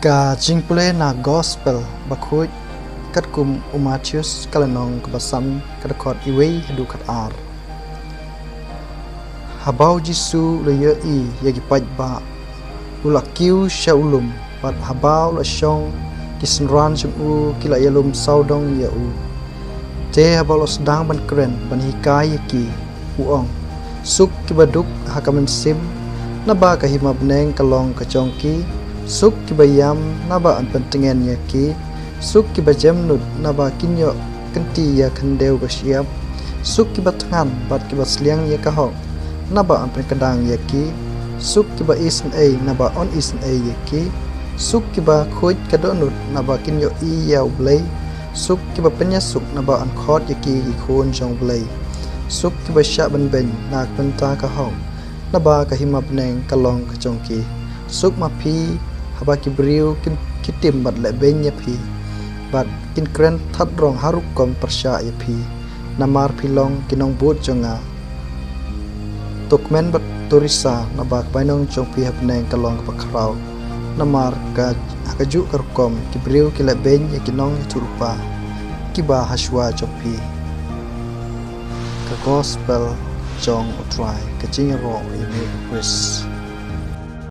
Ka jingpule na gospel bakhuj kat kum Matius kalanong kebasan kadakot iwei hadu kat ar. Habau Jisu le ye I yagi paj ba ulak kiu syaulum pat habau la syong kisnran jemu kila yalum saudong ya u. Te habau lo sedang ban keren ban hikai yaki uong suk kibaduk hakamen sim naba kahima beneng kalong kacongki suk kibayam naba an pentengen yaki suk kibajam nut naba kinyo kenti ya kendeu kasyap suk kibatangan bat kibasliang ya kahok naba an penkadang yaki suk kiba isen a naba on isen a yaki suk kiba khuj kadonut naba kinyo I yaw blay suk kiba penyasuk naba an khot yaki khon jong blay suk kiba sya ban ben nak penta kahok naba kahima beneng kalong kacongki suk mapi haba kibriu kitim bat le ben yapi bat kin kren that rong haruk kom persya yapi namar pilong kinong but jonga tukmen bat turisa naba bainong jongpi habneng kalong pakrau namar kaju karukom kibriu kila ben yakinong turupa kiba haswa jongpi ka gospel jong utrai kajing ro ini Chris